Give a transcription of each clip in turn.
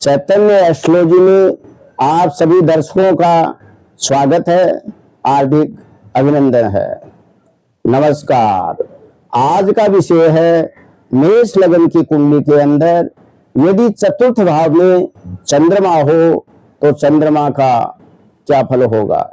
चैतन्य astrology में आप सभी दर्शकों का स्वागत है, हार्दिक अभिनंदन है। नमस्कार। आज का विषय है मेष लग्न की कुंडली के अंदर यदि चतुर्थ भाव में चंद्रमा हो तो चंद्रमा का क्या फल होगा।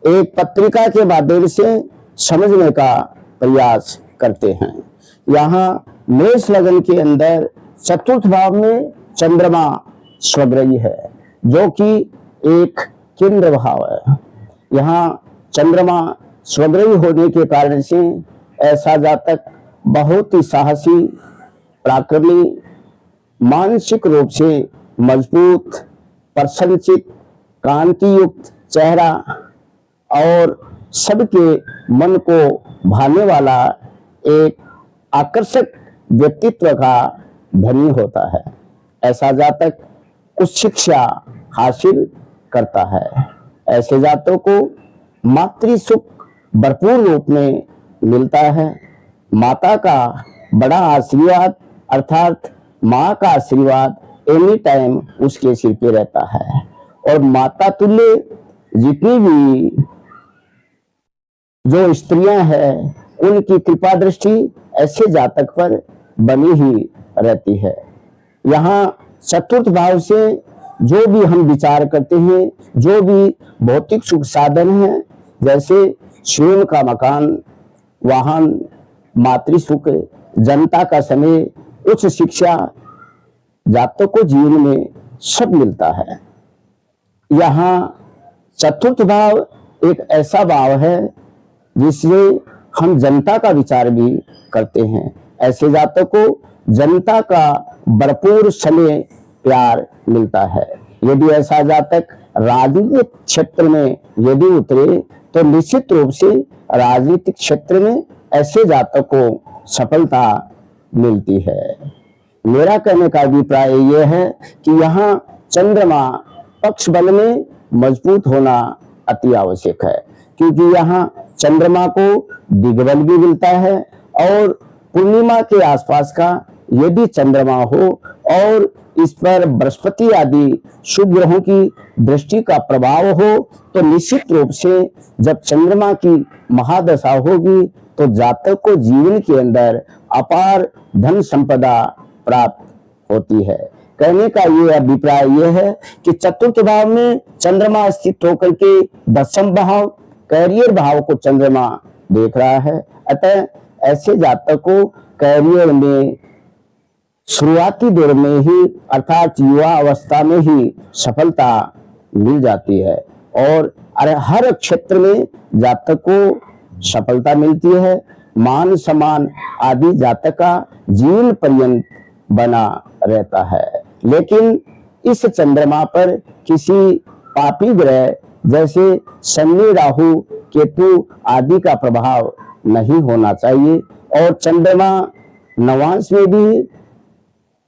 एक पत्रिका के माध्यम से समझने का प्रयास करते हैं। यहाँ मेष लग्न के अंदर चतुर्थ भाव में चंद्रमा स्वग्रही है, जो कि एक केंद्र भाव है। यहाँ चंद्रमा स्वग्रही होने के कारण से ऐसा जातक बहुत ही साहसी, पराक्रमी, मानसिक रूप से मजबूत, प्रसन्नचित, कांति युक्त चेहरा और सबके मन को भाने वाला एक आकर्षक व्यक्तित्व का धनी होता है। ऐसा जातक कुछ शिक्षा हासिल करता है। ऐसे जातकों को मातृ सुख भरपूर रूप में मिलता है। माता का बड़ा आशीर्वाद अर्थात माँ का आशीर्वाद एनी टाइम उसके सिर पे रहता है और माता तुल्य जितनी भी जो स्त्रियां हैं उनकी कृपा दृष्टि ऐसे जातक पर बनी ही रहती है। यहाँ चतुर्थ भाव से जो भी हम विचार करते हैं, जो भी भौतिक सुख साधन है, जैसे स्वयं का मकान, वाहन, मातृ सुख, जनता का समय, उच्च शिक्षा, जातकों को जीवन में सब मिलता है। यहाँ चतुर्थ भाव एक ऐसा भाव है जिसमें हम जनता का विचार भी करते हैं। ऐसे जातकों को जनता का भरपूर समय प्यार मिलता है। यदि ऐसा जातक राजनीतिक क्षेत्र में यदि उतरे तो निश्चित रूप से राजनीतिक क्षेत्र में ऐसे जातक को सफलता मिलती है। मेरा कहने का अभिप्राय यह है कि यहाँ चंद्रमा पक्ष बल में मजबूत होना अति आवश्यक है, क्योंकि यहाँ चंद्रमा को दिग्बल भी मिलता है और पूर्णिमा के आसपास का यदि चंद्रमा हो और इस पर बृहस्पति आदि शुभ ग्रहों की दृष्टि का प्रभाव हो तो निश्चित रूप से जब चंद्रमा की महादशा होगी तो जातक को जीवन के अंदर अपार धन संपदा प्राप्त होती है। कहने का ये अभिप्राय ये है कि चतुर्थ भाव में चंद्रमा स्थित होकर के दशम भाव कैरियर भाव को चंद्रमा देख रहा है। अतः ऐसे जातक को कैरियर में शुरुआती दौर में ही अर्थात युवा अवस्था में ही सफलता मिल जाती है और हर क्षेत्र में जातक को सफलता मिलती है। मान सम्मान आदि जातक का जीवन पर्यंत बना रहता है। लेकिन इस चंद्रमा पर किसी पापी ग्रह जैसे शनि, राहु, केतु आदि का प्रभाव नहीं होना चाहिए और चंद्रमा नवांश में भी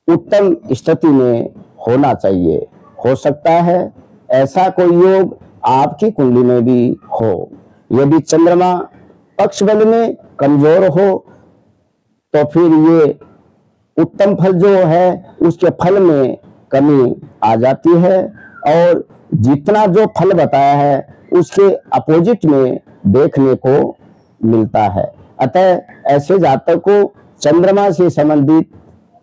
उत्तम स्थिति में होना चाहिए। हो सकता है ऐसा कोई योग आपकी कुंडली में भी हो। यदि चंद्रमा पक्ष बल में कमजोर हो तो फिर ये उत्तम फल जो है उसके फल में कमी आ जाती है और जितना जो फल बताया है उसके अपोजिट में देखने को मिलता है। अतः ऐसे जातक को चंद्रमा से संबंधित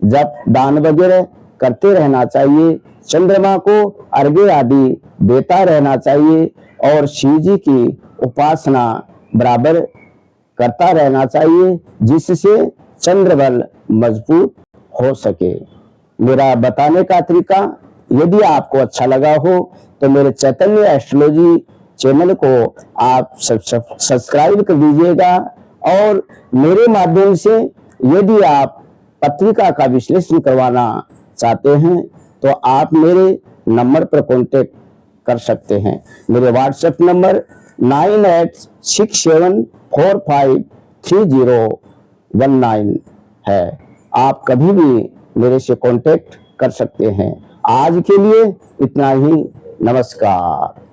जप दान वगैरह करते रहना चाहिए। चंद्रमा को अर्घ्य आदि देता रहना चाहिए और शिव जी की उपासना बराबर करता रहना चाहिए, जिससे चंद्र बल मजबूत हो सके। मेरा बताने का तरीका यदि आपको अच्छा लगा हो तो मेरे चैतन्य एस्ट्रोलॉजी चैनल को आप सब्सक्राइब कर दीजिएगा और मेरे माध्यम से यदि आप पत्रिका का विश्लेषण करवाना चाहते हैं तो आप मेरे नंबर पर कांटेक्ट कर सकते हैं। मेरे व्हाट्सएप नंबर 9867453019 है। आप कभी भी मेरे से कांटेक्ट कर सकते हैं। आज के लिए इतना ही। नमस्कार।